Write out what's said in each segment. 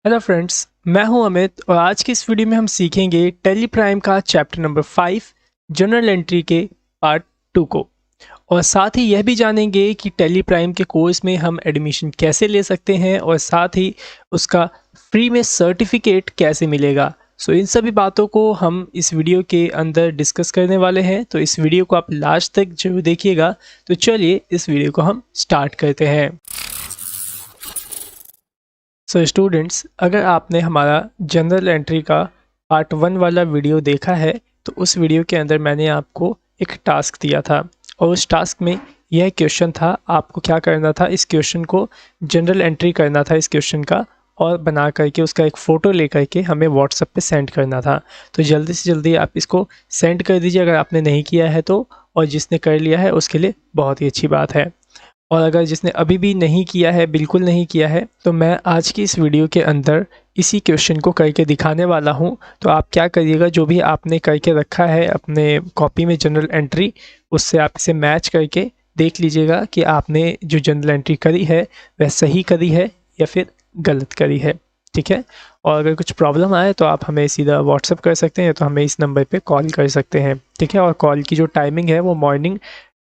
Hello friends, मैं हूं अमित और आज की इस वीडियो में हम सीखेंगे टैली प्राइम का चैप्टर नंबर 5 जनरल एंट्री के पार्ट 2 को। और साथ ही यह भी जानेंगे कि टैली प्राइम के कोर्स में हम एडमिशन कैसे ले सकते हैं और साथ ही उसका फ्री में सर्टिफिकेट कैसे मिलेगा। सो इन सभी बातों को हम इस वीडियो के अंदर डिस्कस करने वाले हैं, तो इस वीडियो को आप लास्ट तक जरूर देखिएगा। तो चलिए इस वीडियो को हम स्टार्ट करते हैं। सो स्टूडेंट्स, अगर आपने हमारा जनरल एंट्री का पार्ट 1 वाला वीडियो देखा है तो उस वीडियो के अंदर मैंने आपको एक टास्क दिया था और उस टास्क में यह क्वेश्चन था। आपको क्या करना था, इस क्वेश्चन को जनरल एंट्री करना था इस क्वेश्चन का, और बना करके उसका एक फ़ोटो ले करके हमें व्हाट्सएप पे सेंड करना था। तो जल्दी से जल्दी आप इसको सेंड कर दीजिए अगर आपने नहीं किया है तो, और जिसने कर लिया है उसके लिए बहुत ही अच्छी बात है। और अगर जिसने अभी भी नहीं किया है, बिल्कुल नहीं किया है, तो मैं आज की इस वीडियो के अंदर इसी क्वेश्चन को करके दिखाने वाला हूं। तो आप क्या करिएगा, जो भी आपने करके रखा है अपने कॉपी में जनरल एंट्री, उससे आप इसे मैच करके देख लीजिएगा कि आपने जो जनरल एंट्री करी है वह सही करी है या फिर गलत करी है। ठीक है। और अगर कुछ प्रॉब्लम आए तो आप हमें सीधा व्हाट्सअप कर सकते हैं, तो हमें इस नंबर पे कॉल कर सकते हैं। ठीक है। और कॉल की जो टाइमिंग है वो मॉर्निंग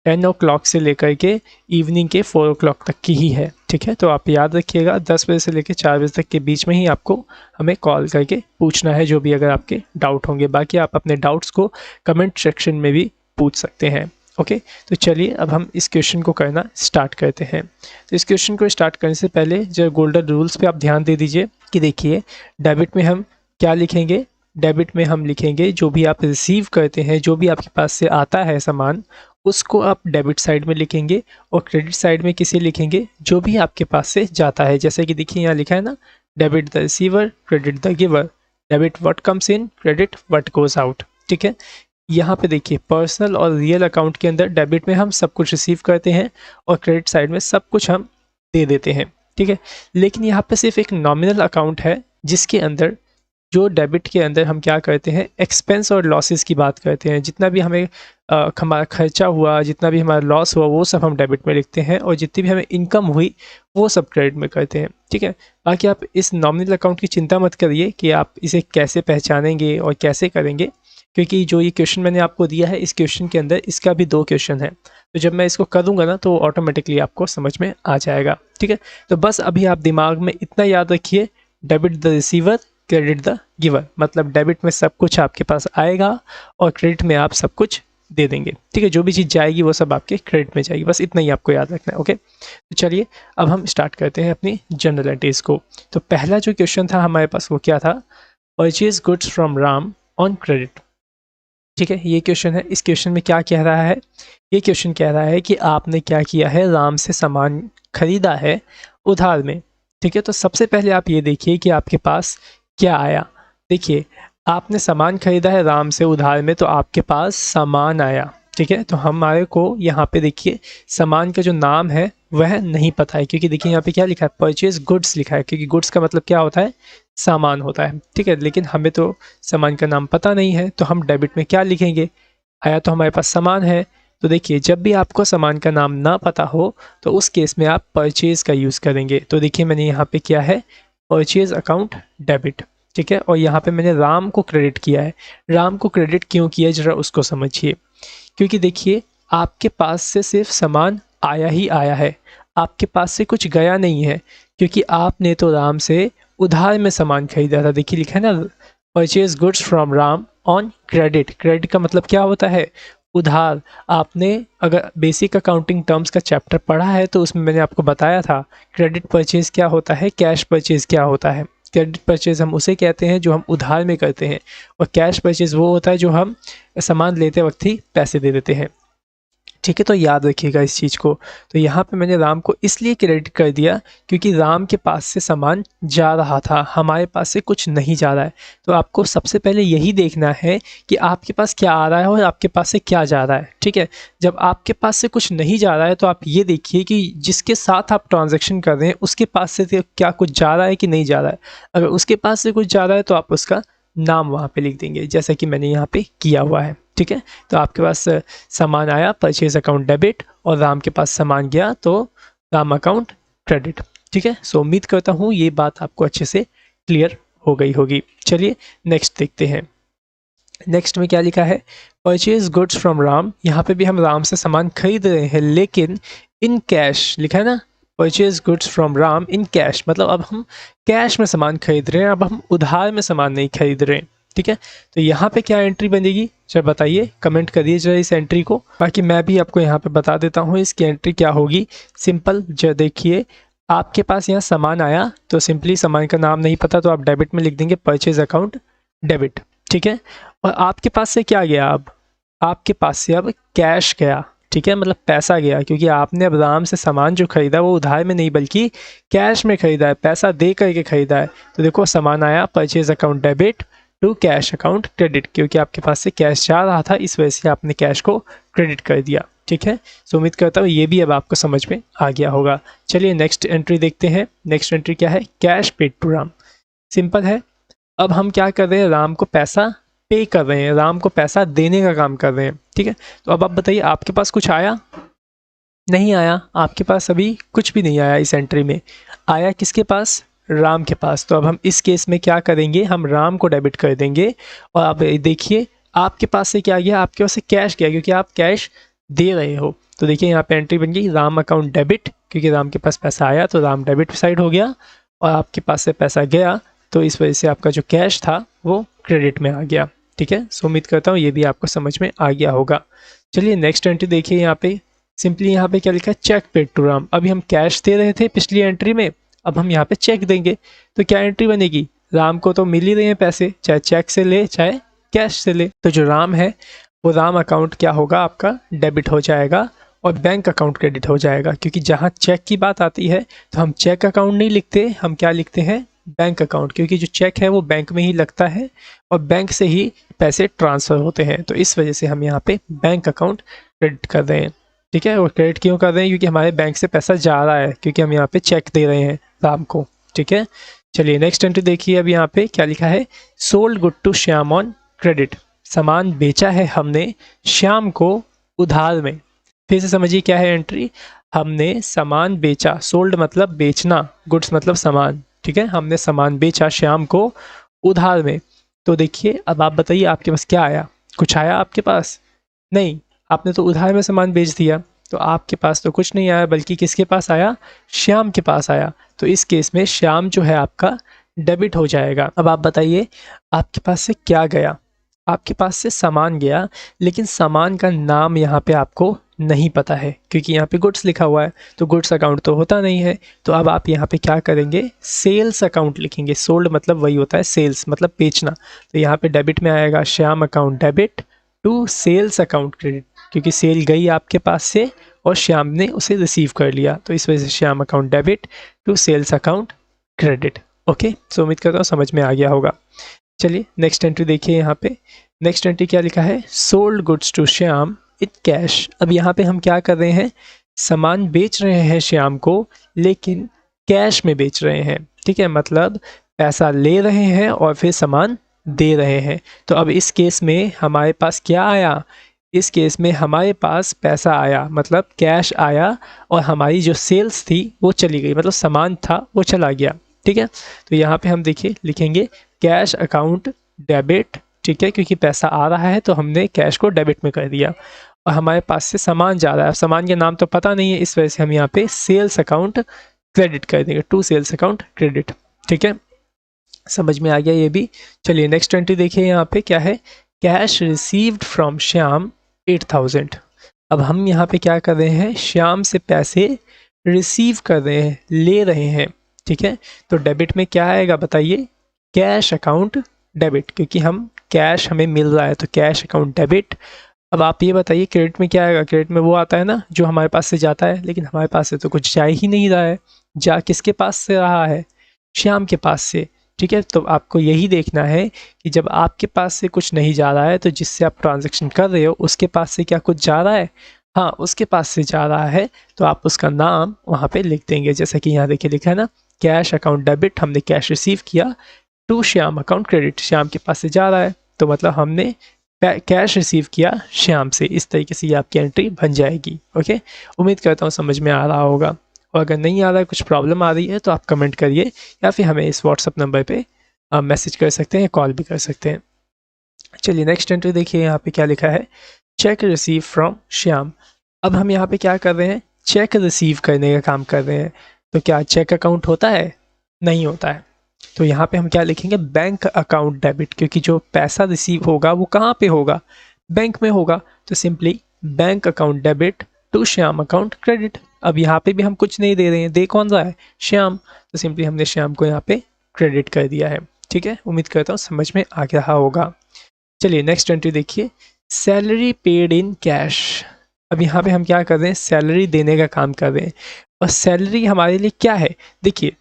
10 o'clock से लेकर के इवनिंग के 4 o'clock तक की ही है। ठीक है। तो आप याद रखिएगा 10 बजे से लेकर 4 बजे तक के बीच में ही आपको हमें कॉल करके पूछना है जो भी अगर आपके डाउट होंगे। बाकी आप अपने डाउट्स को कमेंट सेक्शन में भी पूछ सकते हैं। ओके। तो चलिए अब हम इस क्वेश्चन को करना स्टार्ट करते हैं। तो इस क्वेश्चन को स्टार्ट करने से पहले जो गोल्डन रूल्स पे आप ध्यान दे दीजिए कि देखिए, डेबिट में हम क्या लिखेंगे। डेबिट में हम लिखेंगे जो भी आप रिसीव करते हैं, जो भी आपके पास से आता है सामान, उसको आप डेबिट साइड में लिखेंगे। और क्रेडिट साइड में किसे लिखेंगे, जो भी आपके पास से जाता है। जैसे कि देखिए यहाँ लिखा है ना, debit the receiver, credit the giver, debit what comes in, credit what goes out. ठीक है। यहाँ पे देखिए, पर्सनल और रियल अकाउंट के अंदर डेबिट में हम सब कुछ रिसीव करते हैं और क्रेडिट साइड में सब कुछ हम दे देते हैं। ठीक है। लेकिन यहाँ पे सिर्फ एक नॉमिनल अकाउंट है जिसके अंदर, जो डेबिट के अंदर हम क्या करते हैं, एक्सपेंस और लॉसेस की बात करते हैं। जितना भी हमें हमारा खर्चा हुआ, जितना भी हमारा लॉस हुआ, वो सब हम डेबिट में लिखते हैं, और जितनी भी हमें इनकम हुई वो सब क्रेडिट में करते हैं। ठीक है। बाकी आप इस नॉमिनल अकाउंट की चिंता मत करिए कि आप इसे कैसे पहचानेंगे और कैसे करेंगे, क्योंकि जो ये क्वेश्चन मैंने आपको दिया है, इस क्वेश्चन के अंदर इसका भी 2 क्वेश्चन है। तो जब मैं इसको करूँगा ना तो ऑटोमेटिकली आपको समझ में आ जाएगा। ठीक है। तो बस अभी आप दिमाग में इतना याद रखिए, debit the receiver, credit the giver. मतलब डेबिट में सब कुछ आपके पास आएगा और क्रेडिट में आप सब कुछ दे देंगे। ठीक है। जो भी चीज़ जाएगी वो सब आपके क्रेडिट में जाएगी। बस इतना ही आपको याद रखना है। ओके। तो चलिए अब हम स्टार्ट करते हैं अपनी जनरल एंट्रीज को। तो पहला जो क्वेश्चन था हमारे पास वो क्या था, purchase goods from Ram on credit. ठीक है। ये क्वेश्चन है। इस क्वेश्चन में क्या कह रहा है, ये क्वेश्चन कह रहा है कि आपने क्या किया है, राम से सामान खरीदा है उधार में। ठीक है। तो सबसे पहले आप ये देखिए कि आपके पास क्या आया। देखिए, आपने सामान खरीदा है राम से उधार में, तो आपके पास सामान आया। ठीक है। तो हमारे को यहाँ पे देखिए, सामान का जो नाम है वह नहीं पता है, क्योंकि देखिए यहाँ पे क्या लिखा है, परचेज गुड्स लिखा है, क्योंकि गुड्स का मतलब क्या होता है, सामान होता है। ठीक है। लेकिन हमें तो सामान का नाम पता नहीं है, तो हम डेबिट में क्या लिखेंगे, आया तो हमारे पास सामान है। तो देखिए, जब भी आपको सामान का नाम ना पता हो तो उस केस में आप परचेज का यूज़ करेंगे। तो देखिए मैंने यहाँ पे किया है परचेज अकाउंट डेबिट। ठीक है। और यहाँ पे मैंने राम को क्रेडिट किया है। राम को क्रेडिट क्यों किया, जरा उसको समझिए। क्योंकि देखिए, आपके पास से सिर्फ सामान आया ही आया है, आपके पास से कुछ गया नहीं है, क्योंकि आपने तो राम से उधार में सामान खरीदा था। देखिए लिखा है ना, purchase goods from Ram on credit. Credit का मतलब क्या होता है, उधार। आपने अगर बेसिक अकाउंटिंग टर्म्स का चैप्टर पढ़ा है तो उसमें मैंने आपको बताया था क्रेडिट परचेज क्या होता है, कैश परचेज क्या होता है। क्रेडिट परचेज हम उसे कहते हैं जो हम उधार में करते हैं, और कैश परचेज वो होता है जो हम सामान लेते वक्त ही पैसे दे देते हैं। ठीक है। तो याद रखिएगा इस चीज़ को। तो यहाँ पे मैंने राम को इसलिए क्रेडिट कर दिया क्योंकि राम के पास से सामान जा रहा था, हमारे पास से कुछ नहीं जा रहा है। तो आपको सबसे पहले यही देखना है कि आपके पास क्या आ रहा है और आपके पास से क्या जा रहा है। ठीक है। जब आपके पास से कुछ नहीं जा रहा है तो आप ये देखिए कि जिसके साथ आप ट्रांजेक्शन कर रहे हैं उसके पास से क्या कुछ जा रहा है कि नहीं जा रहा है। अगर उसके पास से कुछ जा रहा है तो आप उसका नाम वहाँ पे लिख देंगे, जैसा कि मैंने यहाँ पे किया हुआ है। ठीक है। तो आपके पास सामान आया, परचेज अकाउंट डेबिट, और राम के पास सामान गया तो राम अकाउंट क्रेडिट। ठीक है। सो उम्मीद करता हूँ ये बात आपको अच्छे से क्लियर हो गई होगी। चलिए नेक्स्ट देखते हैं। नेक्स्ट में क्या लिखा है, परचेज गुड्स फ्रॉम राम। यहाँ पे भी हम राम से सामान खरीद रहे हैं लेकिन इन कैश लिखा है ना, purchase goods from Ram in cash, मतलब अब हम कैश में सामान खरीद रहे हैं, अब हम उधार में सामान नहीं खरीद रहे हैं। ठीक है, तो यहाँ पे क्या एंट्री बनेगी, चलो बताइए, कमेंट करिए जरा इस एंट्री को। बाकी मैं भी आपको यहाँ पे बता देता हूँ इसकी एंट्री क्या होगी। सिंपल, जो देखिए आपके पास यहाँ सामान आया तो सिंपली सामान का नाम नहीं पता तो आप डेबिट में लिख देंगे परचेज अकाउंट डेबिट। ठीक है, और आपके पास से क्या गया, अब आपके पास से अब कैश गया। ठीक है, मतलब पैसा गया, क्योंकि आपने अब राम से सामान जो खरीदा वो उधार में नहीं बल्कि कैश में खरीदा है, पैसा दे करके खरीदा है। तो देखो सामान आया purchase account debit to cash account credit, क्योंकि आपके पास से कैश जा रहा था इस वजह से आपने कैश को क्रेडिट कर दिया। ठीक है, सो उम्मीद करता हूँ ये भी अब आपको समझ में आ गया होगा। चलिए नेक्स्ट एंट्री देखते हैं। नेक्स्ट एंट्री क्या है, cash paid to Ram. Simple है, अब हम क्या कर रहे हैं, राम को पैसा पे कर रहे हैं, राम को पैसा देने का काम कर रहे हैं। ठीक है, तो अब आप बताइए आपके पास कुछ आया, नहीं आया, आपके पास अभी कुछ भी नहीं आया। इस एंट्री में आया किसके पास, राम के पास। तो अब हम इस केस में क्या करेंगे, हम राम को डेबिट कर देंगे। और आप देखिए आपके पास से क्या गया, आपके पास से कैश गया, क्योंकि आप कैश दे रहे हो। तो देखिए यहाँ पे एंट्री बन गई राम अकाउंट डेबिट, क्योंकि राम के पास पैसा आया तो राम डेबिट साइड हो गया, और आपके पास से पैसा गया तो इस वजह से आपका जो कैश था वो क्रेडिट में आ गया। ठीक है, सो उम्मीद करता हूँ ये भी आपको समझ में आ गया होगा। चलिए नेक्स्ट एंट्री देखिए, यहाँ पे सिंपली यहाँ पे क्या लिखा है, चेक पेड टू राम। अभी हम कैश दे रहे थे पिछली एंट्री में, अब हम यहाँ पे चेक देंगे तो क्या एंट्री बनेगी, राम को तो मिल ही रहे हैं पैसे, चाहे चेक से ले चाहे कैश से ले। तो जो राम है वो राम अकाउंट क्या होगा, आपका डेबिट हो जाएगा और बैंक अकाउंट क्रेडिट हो जाएगा, क्योंकि जहाँ चेक की बात आती है तो हम चेक अकाउंट नहीं लिखते, हम क्या लिखते हैं, बैंक अकाउंट, क्योंकि जो चेक है वो बैंक में ही लगता है और बैंक से ही पैसे ट्रांसफ़र होते हैं। तो इस वजह से हम यहाँ पे बैंक अकाउंट क्रेडिट कर रहे हैं। ठीक है, और क्रेडिट क्यों कर रहे हैं, क्योंकि हमारे बैंक से पैसा जा रहा है, क्योंकि हम यहाँ पे चेक दे रहे हैं राम को। ठीक है, चलिए नेक्स्ट एंट्री देखिए। अब यहाँ पे क्या लिखा है, sold good to Shyam on credit. सामान बेचा है हमने श्याम को उधार में। फिर से समझिए क्या है एंट्री, हमने सामान बेचा, सोल्ड मतलब बेचना, गुड्स मतलब सामान। ठीक है, हमने सामान बेचा श्याम को उधार में। तो देखिए अब आप बताइए आपके पास क्या आया, कुछ आया आपके पास, नहीं, आपने तो उधार में सामान बेच दिया, तो आपके पास तो कुछ नहीं आया, बल्कि किसके पास आया, श्याम के पास आया। तो इस केस में श्याम जो है आपका डेबिट हो जाएगा। अब आप बताइए आपके पास से क्या गया, आपके पास से सामान गया, लेकिन सामान का नाम यहाँ पे आपको नहीं पता है, क्योंकि यहाँ पे गुड्स लिखा हुआ है तो गुड्स अकाउंट तो होता नहीं है। तो अब आप यहाँ पे क्या करेंगे, सेल्स अकाउंट लिखेंगे। सोल्ड मतलब वही होता है सेल्स, मतलब बेचना। तो यहाँ पे डेबिट में आएगा Shyam account debit to sales account credit, क्योंकि सेल गई आपके पास से और श्याम ने उसे रिसीव कर लिया, तो इस वजह से Shyam account debit to sales account credit. Okay, so उम्मीद करता हूँ समझ में आ गया होगा। चलिए नेक्स्ट एंट्री देखिए। यहाँ पे नेक्स्ट एंट्री क्या लिखा है, sold goods to Shyam at cash. अब यहाँ पे हम क्या कर रहे हैं, सामान बेच रहे हैं श्याम को, लेकिन कैश में बेच रहे हैं। ठीक है, मतलब पैसा ले रहे हैं और फिर सामान दे रहे हैं। तो अब इस केस में हमारे पास क्या आया, इस केस में हमारे पास पैसा आया, मतलब कैश आया, और हमारी जो सेल्स थी वो चली गई, मतलब सामान था वो चला गया। ठीक है, तो यहाँ पे हम देखिए लिखेंगे कैश अकाउंट डेबिट। ठीक है, क्योंकि पैसा आ रहा है तो हमने कैश को डेबिट में कर दिया, और हमारे पास से सामान जा रहा है, सामान के नाम तो पता नहीं है, इस वजह से हम यहाँ पे सेल्स अकाउंट क्रेडिट कर देंगे, टू सेल्स अकाउंट क्रेडिट। ठीक है, समझ में आ गया ये भी। चलिए नेक्स्ट एंट्री देखिए, यहाँ पे क्या है, कैश रिसीव्ड फ्रॉम श्याम 8000। अब हम यहाँ पे क्या कर रहे हैं, श्याम से पैसे रिसीव कर रहे हैं, ले रहे हैं। ठीक है, तो डेबिट में क्या आएगा बताइए, कैश अकाउंट डेबिट, क्योंकि हम कैश हमें मिल रहा है तो कैश अकाउंट डेबिट। अब आप ये बताइए क्रेडिट में क्या आएगा, क्रेडिट में वो आता है ना जो हमारे पास से जाता है, लेकिन हमारे पास से तो कुछ जा ही नहीं रहा है, जा किसके पास से रहा है, श्याम के पास से। ठीक है, तो आपको यही देखना है कि जब आपके पास से कुछ नहीं जा रहा है तो जिससे आप ट्रांजैक्शन कर रहे हो उसके पास से क्या कुछ जा रहा है, हाँ उसके पास से जा रहा है, तो आप उसका नाम वहाँ पे लिख देंगे। जैसे कि यहाँ देखिए लिखा है ना, कैश अकाउंट डेबिट, हमने कैश रिसीव किया, to Shyam account credit, Shyam के पास से जा रहा है, तो मतलब हमने कैश रिसीव किया श्याम से। इस तरीके से ये आपकी एंट्री बन जाएगी। ओके, उम्मीद करता हूँ समझ में आ रहा होगा, और अगर नहीं आ रहा है, कुछ प्रॉब्लम आ रही है तो आप कमेंट करिए या फिर हमें इस व्हाट्सअप नंबर पे मैसेज कर सकते हैं, कॉल भी कर सकते हैं। चलिए नेक्स्ट एंट्री देखिए, यहाँ पे क्या लिखा है, चेक रिसीव फ्रॉम श्याम। अब हम यहाँ पे क्या कर रहे हैं, चेक रिसीव करने का काम कर रहे हैं। तो क्या चेक अकाउंट होता है? नहीं होता है। तो यहाँ पे हम क्या लिखेंगे, बैंक अकाउंट डेबिट, क्योंकि जो पैसा रिसीव होगा वो कहाँ पे होगा, बैंक में होगा। तो simply bank account debit to Shyam account credit. अब यहाँ पे भी हम कुछ नहीं दे रहे हैं, दे कौन रहा है, श्याम। तो सिंपली हमने श्याम को यहाँ पे क्रेडिट कर दिया है। ठीक है, उम्मीद करता हूँ समझ में आ रहा होगा। चलिए नेक्स्ट एंट्री देखिए, सैलरी पेड इन कैश। अब यहाँ पे हम क्या कर रहे हैं, सैलरी देने का काम कर रहे हैं। और सैलरी हमारे लिए क्या है, देखिए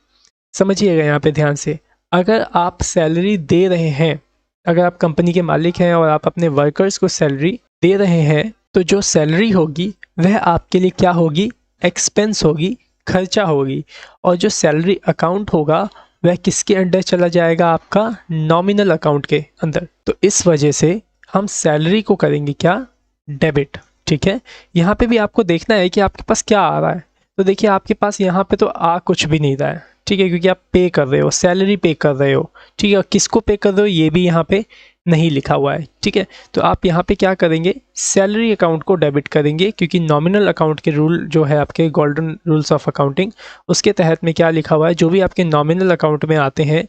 समझिएगा यहाँ पे ध्यान से। अगर आप सैलरी दे रहे हैं, अगर आप कंपनी के मालिक हैं और आप अपने वर्कर्स को सैलरी दे रहे हैं, तो जो सैलरी होगी वह आपके लिए क्या होगी, एक्सपेंस होगी, खर्चा होगी। और जो सैलरी अकाउंट होगा वह किसके अंडर चला जाएगा, आपका नॉमिनल अकाउंट के अंदर। तो इस वजह से हम सैलरी को करेंगे क्या, डेबिट। ठीक है, यहाँ पे भी आपको देखना है कि आपके पास क्या आ रहा है। तो देखिए आपके पास यहाँ पे तो आ कुछ भी नहीं रहा है, ठीक है, क्योंकि आप पे कर रहे हो, सैलरी पे कर रहे हो। ठीक है, और किसको पे कर रहे हो ये भी यहाँ पे नहीं लिखा हुआ है। ठीक है, तो आप यहाँ पे क्या करेंगे, सैलरी अकाउंट को डेबिट करेंगे, क्योंकि नॉमिनल अकाउंट के रूल जो है आपके गोल्डन रूल्स ऑफ अकाउंटिंग, उसके तहत में क्या लिखा हुआ है, जो भी आपके नॉमिनल अकाउंट में आते हैं,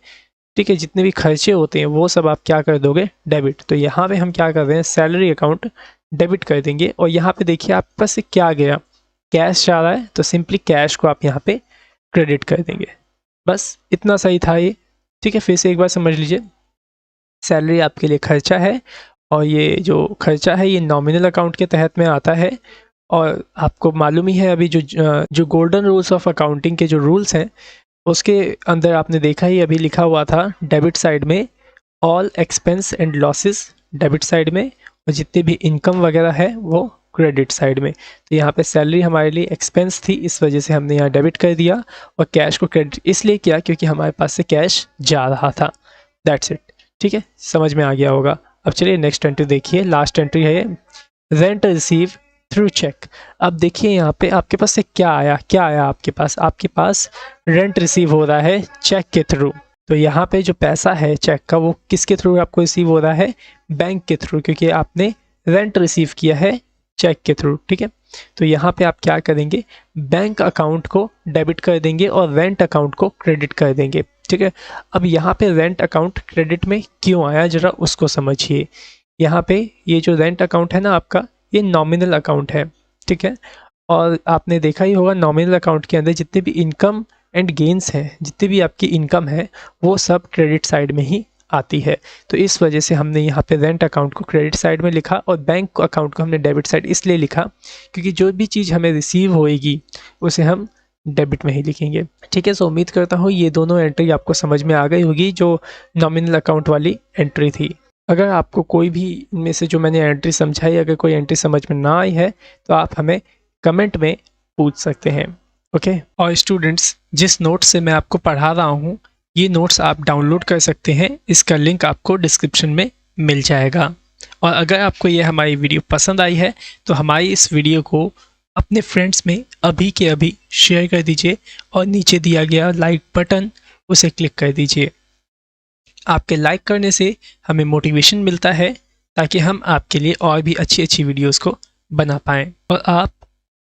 ठीक है, जितने भी खर्चे होते हैं वो सब आप क्या कर दोगे, डेबिट। तो यहाँ पे हम क्या कर रहे हैं, सैलरी अकाउंट डेबिट कर देंगे। और यहाँ पे देखिए आपके पास से क्या गया, कैश आ रहा है, तो सिंपली कैश को आप यहाँ पे क्रेडिट कर देंगे। बस इतना सही था ये। ठीक है, फिर से एक बार समझ लीजिए, सैलरी आपके लिए खर्चा है, और ये जो खर्चा है ये नॉमिनल अकाउंट के तहत में आता है। और आपको मालूम ही है अभी जो गोल्डन रूल्स ऑफ अकाउंटिंग के जो रूल्स हैं, उसके अंदर आपने देखा ही, अभी लिखा हुआ था डेबिट साइड में all expense and losses debit side में, और जितने भी इनकम वगैरह है वो क्रेडिट साइड में। तो यहाँ पे सैलरी हमारे लिए एक्सपेंस थी, इस वजह से हमने यहाँ डेबिट कर दिया, और कैश को क्रेडिट इसलिए किया क्योंकि हमारे पास से कैश जा रहा था। That's it. ठीक है, समझ में आ गया होगा। अब चलिए नेक्स्ट एंट्री देखिए, लास्ट एंट्री है ये, रेंट रिसीव थ्रू चेक। अब देखिए यहाँ पे आपके पास से क्या आया आपके पास रेंट रिसीव हो रहा है चेक के थ्रू। तो यहाँ पे जो पैसा है चेक का वो किसके थ्रू आपको रिसीव हो रहा है, बैंक के थ्रू, क्योंकि आपने रेंट रिसीव किया है चेक के थ्रू। ठीक है, तो यहाँ पे आप क्या करेंगे, बैंक अकाउंट को डेबिट कर देंगे और रेंट अकाउंट को क्रेडिट कर देंगे। ठीक है, अब यहाँ पे रेंट अकाउंट क्रेडिट में क्यों आया, जरा उसको समझिए। यहाँ पे ये जो रेंट अकाउंट है ना आपका, ये नॉमिनल अकाउंट है। ठीक है, और आपने देखा ही होगा नॉमिनल अकाउंट के अंदर जितने भी इनकम एंड गेन्स हैं, जितनी भी आपकी इनकम है वो सब क्रेडिट साइड में ही आती है। तो इस वजह से हमने यहाँ पे रेंट अकाउंट को क्रेडिट साइड में लिखा और बैंक अकाउंट को हमने डेबिट साइड इसलिए लिखा क्योंकि जो भी चीज़ हमें रिसीव होएगी उसे हम डेबिट में ही लिखेंगे। ठीक है, सो उम्मीद करता हूँ ये दोनों एंट्री आपको समझ में आ गई होगी, जो नॉमिनल अकाउंट वाली एंट्री थी। अगर आपको कोई भी इनमें से जो मैंने एंट्री समझाई, अगर कोई एंट्री समझ में ना आई है तो आप हमें कमेंट में पूछ सकते हैं। ओके, और स्टूडेंट्स, जिस नोट्स से मैं आपको पढ़ा रहा हूँ ये नोट्स आप डाउनलोड कर सकते हैं, इसका लिंक आपको डिस्क्रिप्शन में मिल जाएगा। और अगर आपको ये हमारी वीडियो पसंद आई है तो हमारी इस वीडियो को अपने फ्रेंड्स में अभी के अभी शेयर कर दीजिए और नीचे दिया गया लाइक बटन उसे क्लिक कर दीजिए। आपके लाइक करने से हमें मोटिवेशन मिलता है ताकि हम आपके लिए और भी अच्छी अच्छी वीडियोस को बना पाएँ। और आप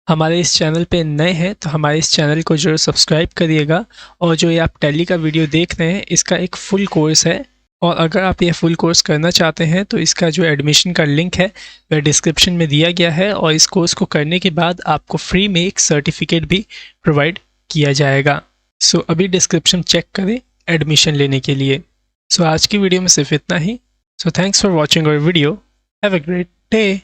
हमारे इस चैनल पे नए हैं तो हमारे इस चैनल को जरूर सब्सक्राइब करिएगा। और जो ये आप टैली का वीडियो देख रहे हैं इसका एक फुल कोर्स है, और अगर आप ये फुल कोर्स करना चाहते हैं तो इसका जो एडमिशन का लिंक है वह डिस्क्रिप्शन में दिया गया है। और इस कोर्स को करने के बाद आपको फ्री में एक सर्टिफिकेट भी प्रोवाइड किया जाएगा। सो अभी डिस्क्रिप्शन चेक करें एडमिशन लेने के लिए। सो आज की वीडियो में सिर्फ इतना ही। So thanks for watching our video. Have a great day.